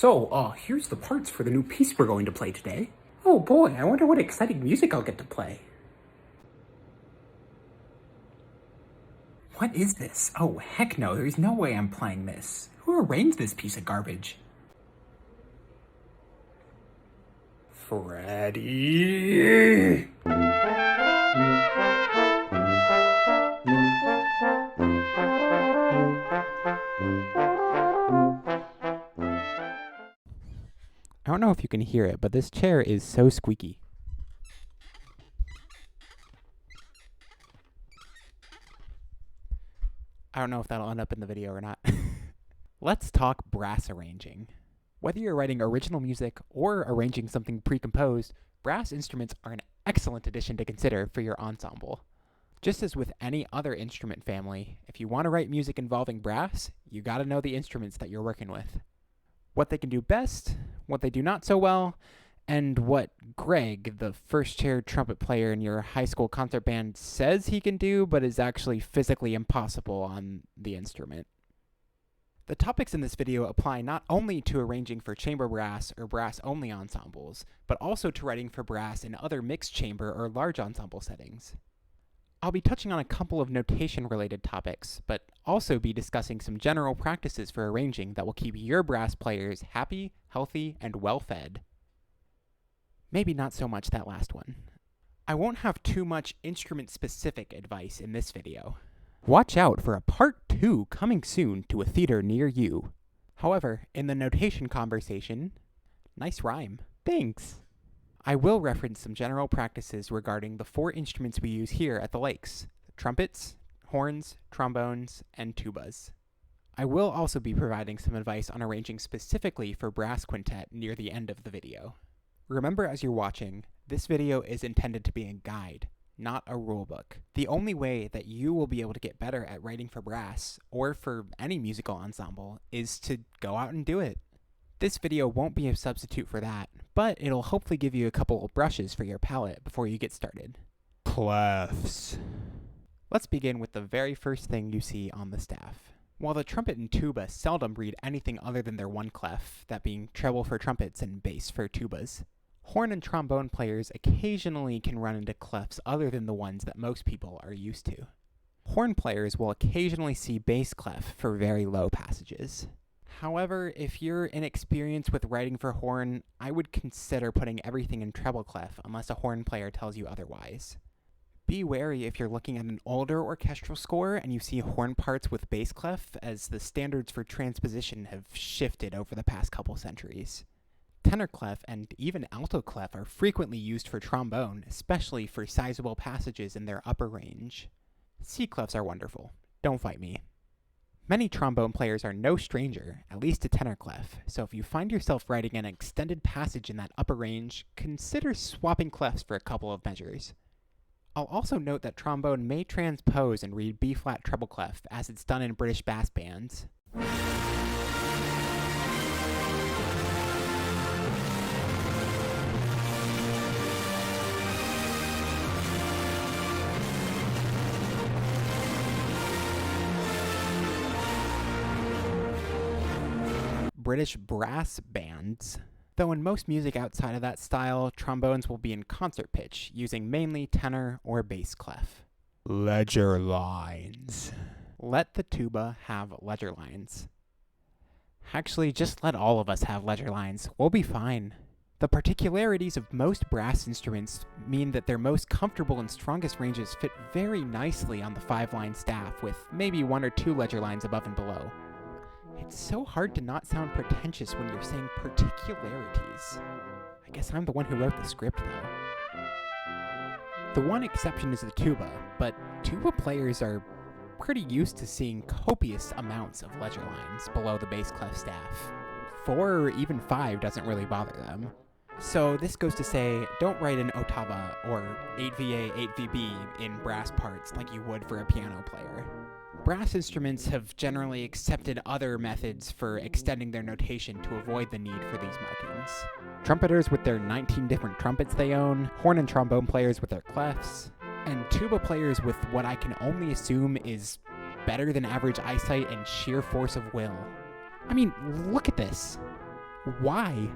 Here's the parts for the new piece we're going to play today. Oh boy, I wonder what exciting music I'll get to play. What is this? Oh, heck no, there's no way I'm playing this. Who arranged this piece of garbage? Freddy! I don't know if you can hear it, but this chair is so squeaky. I don't know if that'll end up in the video or not. Let's talk brass arranging. Whether you're writing original music or arranging something pre-composed, brass instruments are an excellent addition to consider for your ensemble. Just as with any other instrument family, if you want to write music involving brass, you gotta know the instruments that you're working with. What they can do best, what they do not so well, and what Greg, the first chair trumpet player in your high school concert band, says he can do, but is actually physically impossible on the instrument. The topics in this video apply not only to arranging for chamber brass or brass-only ensembles, but also to writing for brass in other mixed chamber or large ensemble settings. I'll be touching on a couple of notation-related topics, but also be discussing some general practices for arranging that will keep your brass players happy, healthy, and well-fed. Maybe not so much that last one. I won't have too much instrument-specific advice in this video. Watch out for a part 2 coming soon to a theater near you. However, in the notation conversation, nice rhyme. Thanks! I will reference some general practices regarding the 4 instruments we use here at the Lakes: trumpets, horns, trombones, and tubas. I will also be providing some advice on arranging specifically for brass quintet near the end of the video. Remember as you're watching, this video is intended to be a guide, not a rulebook. The only way that you will be able to get better at writing for brass, or for any musical ensemble, is to go out and do it. This video won't be a substitute for that, but it'll hopefully give you a couple of brushes for your palette before you get started. Clefs. Let's begin with the very first thing you see on the staff. While the trumpet and tuba seldom read anything other than their one clef, that being treble for trumpets and bass for tubas, horn and trombone players occasionally can run into clefs other than the ones that most people are used to. Horn players will occasionally see bass clef for very low passages. However, if you're inexperienced with writing for horn, I would consider putting everything in treble clef unless a horn player tells you otherwise. Be wary if you're looking at an older orchestral score and you see horn parts with bass clef, as the standards for transposition have shifted over the past couple centuries. Tenor clef and even alto clef are frequently used for trombone, especially for sizable passages in their upper range. C clefs are wonderful. Don't fight me. Many trombone players are no stranger, at least to tenor clef, so if you find yourself writing an extended passage in that upper range, consider swapping clefs for a couple of measures. I'll also note that trombone may transpose and read B-flat treble clef, as it's done in British bass bands. British brass bands. Though in most music outside of that style, trombones will be in concert pitch, using mainly tenor or bass clef. Ledger lines. Let the tuba have ledger lines. Actually, just let all of us have ledger lines. We'll be fine. The particularities of most brass instruments mean that their most comfortable and strongest ranges fit very nicely on the 5-line staff, with maybe 1 or 2 ledger lines above and below. It's so hard to not sound pretentious when you're saying particularities. I guess I'm the one who wrote the script, though. The one exception is the tuba, but tuba players are pretty used to seeing copious amounts of ledger lines below the bass clef staff. 4 or even 5 doesn't really bother them. So this goes to say, don't write an ottava or 8VA, 8VB in brass parts like you would for a piano player. Brass instruments have generally accepted other methods for extending their notation to avoid the need for these markings. Trumpeters with their 19 different trumpets they own, horn and trombone players with their clefs, and tuba players with what I can only assume is better than average eyesight and sheer force of will. I mean, look at this. Why?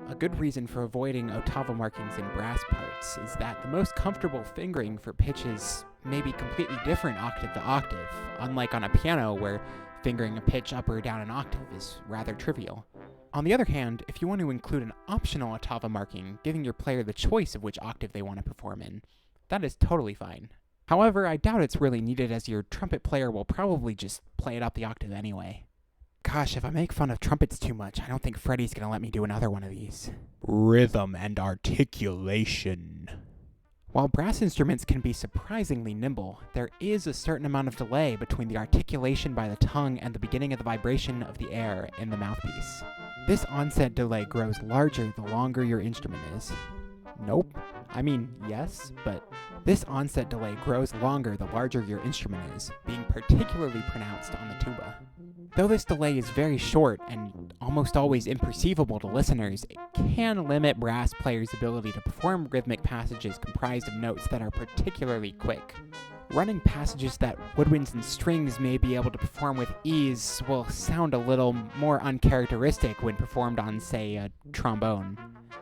A good reason for avoiding ottava markings in brass parts is that the most comfortable fingering for pitches may be completely different octave to octave, unlike on a piano where fingering a pitch up or down an octave is rather trivial. On the other hand, if you want to include an optional ottava marking, giving your player the choice of which octave they want to perform in, that is totally fine. However, I doubt it's really needed as your trumpet player will probably just play it up the octave anyway. Gosh, if I make fun of trumpets too much, I don't think Freddy's gonna let me do another one of these. Rhythm and articulation. While brass instruments can be surprisingly nimble, there is a certain amount of delay between the articulation by the tongue and the beginning of the vibration of the air in the mouthpiece. This onset delay grows larger the longer your instrument is. Nope. I mean, yes, but this onset delay grows longer the larger your instrument is, being particularly pronounced on the tuba. Though this delay is very short and almost always imperceivable to listeners, it can limit brass players' ability to perform rhythmic passages comprised of notes that are particularly quick. Running passages that woodwinds and strings may be able to perform with ease will sound a little more uncharacteristic when performed on, say, a trombone.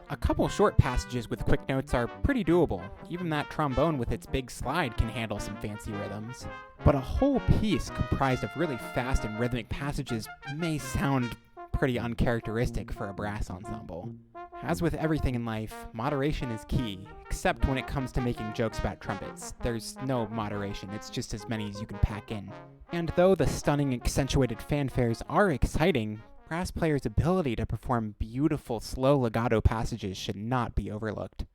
A couple short passages with quick notes are pretty doable. Even that trombone with its big slide can handle some fancy rhythms. But a whole piece comprised of really fast and rhythmic passages may sound pretty uncharacteristic for a brass ensemble. As with everything in life, moderation is key, except when it comes to making jokes about trumpets. There's no moderation, it's just as many as you can pack in. And though the stunning accentuated fanfares are exciting, brass players' ability to perform beautiful slow legato passages should not be overlooked.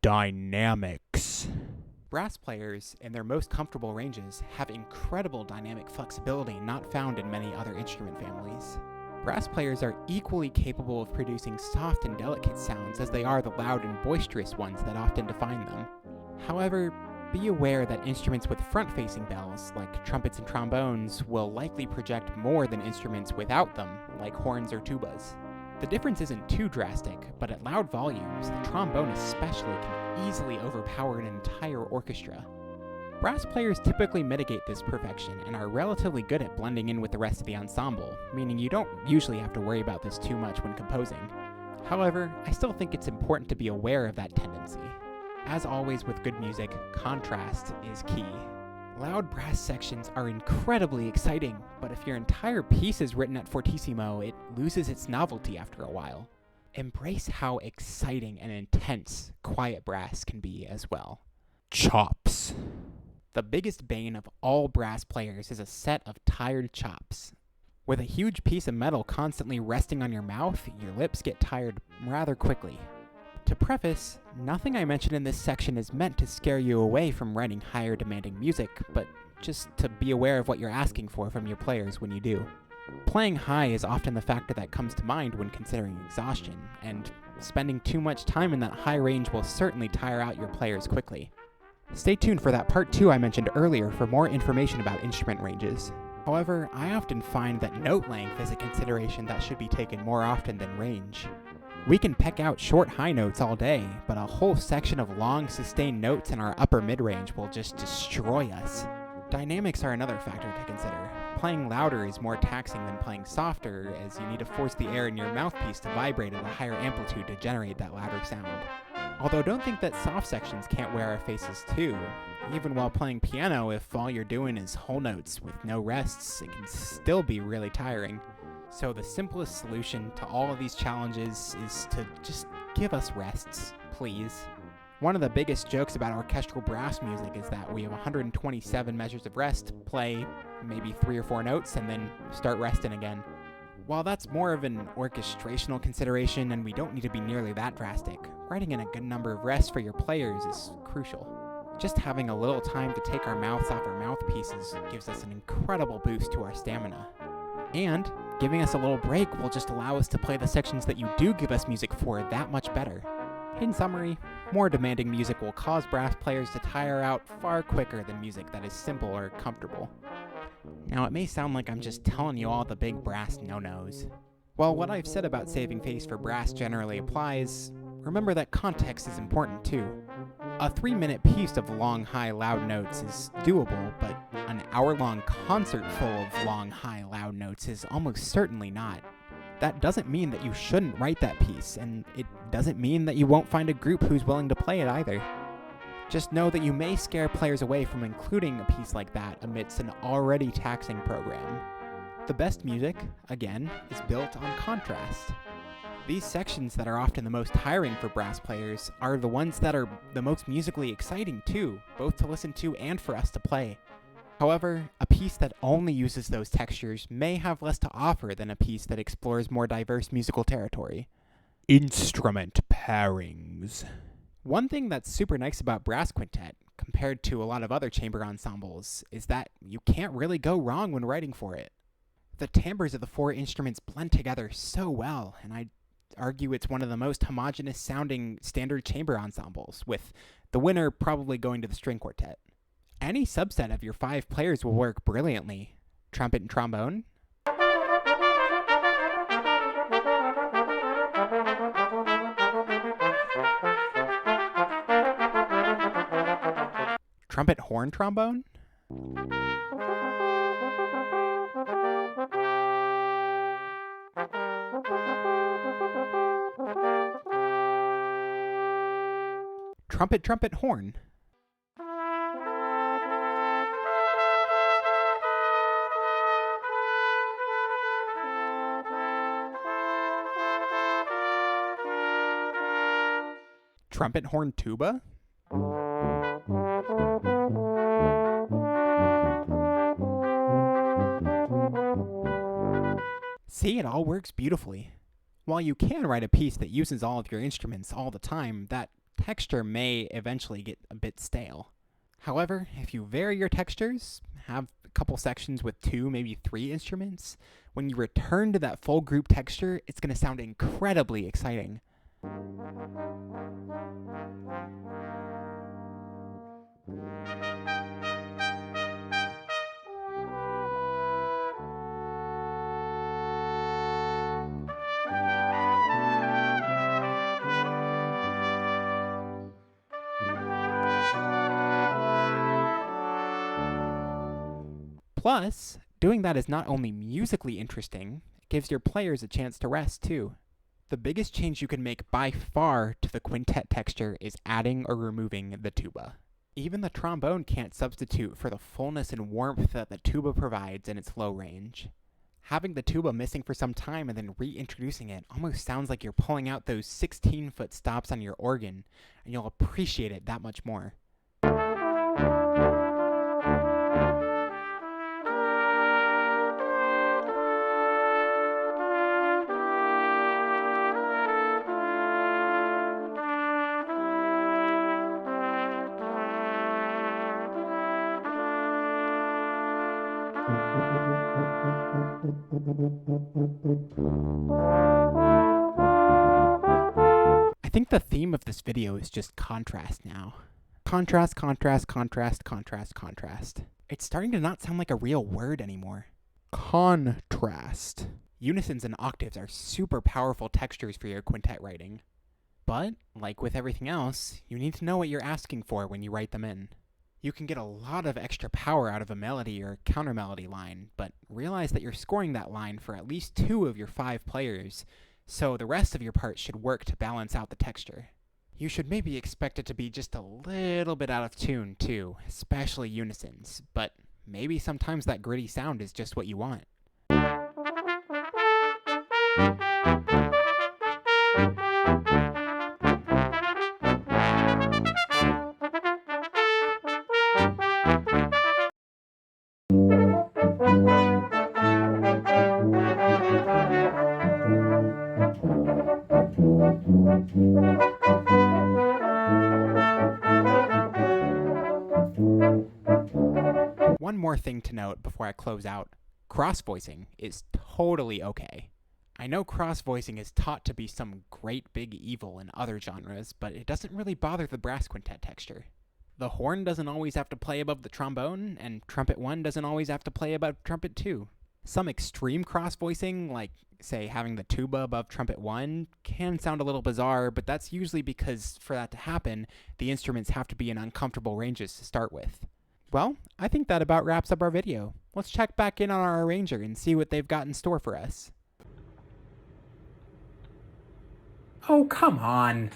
Dynamics. Brass players, in their most comfortable ranges, have incredible dynamic flexibility not found in many other instrument families. Brass players are equally capable of producing soft and delicate sounds as they are the loud and boisterous ones that often define them. However, be aware that instruments with front-facing bells, like trumpets and trombones, will likely project more than instruments without them, like horns or tubas. The difference isn't too drastic, but at loud volumes, the trombone especially can easily overpower an entire orchestra. Brass players typically mitigate this perfection and are relatively good at blending in with the rest of the ensemble, meaning you don't usually have to worry about this too much when composing. However, I still think it's important to be aware of that tendency. As always with good music, contrast is key. Loud brass sections are incredibly exciting, but if your entire piece is written at fortissimo, it loses its novelty after a while. Embrace how exciting and intense quiet brass can be as well. Chops. The biggest bane of all brass players is a set of tired chops. With a huge piece of metal constantly resting on your mouth, your lips get tired rather quickly. To preface, nothing I mention in this section is meant to scare you away from writing higher demanding music, but just to be aware of what you're asking for from your players when you do. Playing high is often the factor that comes to mind when considering exhaustion, and spending too much time in that high range will certainly tire out your players quickly. Stay tuned for that part 2 I mentioned earlier for more information about instrument ranges. However, I often find that note length is a consideration that should be taken more often than range. We can peck out short high notes all day, but a whole section of long sustained notes in our upper mid-range will just destroy us. Dynamics are another factor to consider. Playing louder is more taxing than playing softer, as you need to force the air in your mouthpiece to vibrate at a higher amplitude to generate that louder sound. Although don't think that soft sections can't wear our faces too. Even while playing piano, if all you're doing is whole notes with no rests, it can still be really tiring. So the simplest solution to all of these challenges is to just give us rests, please. One of the biggest jokes about orchestral brass music is that we have 127 measures of rest, play maybe 3 or 4 notes, and then start resting again. While that's more of an orchestrational consideration and we don't need to be nearly that drastic, writing in a good number of rests for your players is crucial. Just having a little time to take our mouths off our mouthpieces gives us an incredible boost to our stamina. And giving us a little break will just allow us to play the sections that you do give us music for that much better. In summary, more demanding music will cause brass players to tire out far quicker than music that is simple or comfortable. Now, it may sound like I'm just telling you all the big brass no-nos. While what I've said about saving face for brass generally applies, remember that context is important too. A 3-minute piece of long, high, loud notes is doable, but an hour-long concert full of long, high, loud notes is almost certainly not. That doesn't mean that you shouldn't write that piece, and it doesn't mean that you won't find a group who's willing to play it either. Just know that you may scare players away from including a piece like that amidst an already taxing program. The best music, again, is built on contrast. These sections that are often the most tiring for brass players are the ones that are the most musically exciting too, both to listen to and for us to play. However, a piece that only uses those textures may have less to offer than a piece that explores more diverse musical territory. Instrument pairings. One thing that's super nice about brass quintet, compared to a lot of other chamber ensembles, is that you can't really go wrong when writing for it. The timbres of the 4 instruments blend together so well, and I'd argue it's one of the most homogeneous sounding standard chamber ensembles, with the winner probably going to the string quartet. Any subset of your 5 players will work brilliantly. Trumpet and trombone, trumpet horn trombone, trumpet horn, trumpet horn tuba, see, it all works beautifully. While you can write a piece that uses all of your instruments all the time, that texture may eventually get a bit stale. However, if you vary your textures, have a couple sections with 2, maybe 3 instruments, when you return to that full group texture, it's going to sound incredibly exciting. Plus, doing that is not only musically interesting, it gives your players a chance to rest too. The biggest change you can make by far to the quintet texture is adding or removing the tuba. Even the trombone can't substitute for the fullness and warmth that the tuba provides in its low range. Having the tuba missing for some time and then reintroducing it almost sounds like you're pulling out those 16-foot stops on your organ, and you'll appreciate it that much more. I think the theme of this video is just contrast now. Contrast, contrast, contrast, contrast, contrast. It's starting to not sound like a real word anymore. Contrast. Unisons and octaves are super powerful textures for your quintet writing. But, like with everything else, you need to know what you're asking for when you write them in. You can get a lot of extra power out of a melody or counter melody line, but realize that you're scoring that line for at least 2 of your 5 players, so the rest of your parts should work to balance out the texture. You should maybe expect it to be just a little bit out of tune too, especially unisons, but maybe sometimes that gritty sound is just what you want. One more thing to note before I close out. Cross-voicing is totally okay. I know cross-voicing is taught to be some great big evil in other genres, but it doesn't really bother the brass quintet texture. The horn doesn't always have to play above the trombone, and trumpet 1 doesn't always have to play above trumpet 2. Some extreme cross-voicing, like, say, having the tuba above trumpet 1, can sound a little bizarre, but that's usually because, for that to happen, the instruments have to be in uncomfortable ranges to start with. Well, I think that about wraps up our video. Let's check back in on our arranger and see what they've got in store for us. Oh, come on.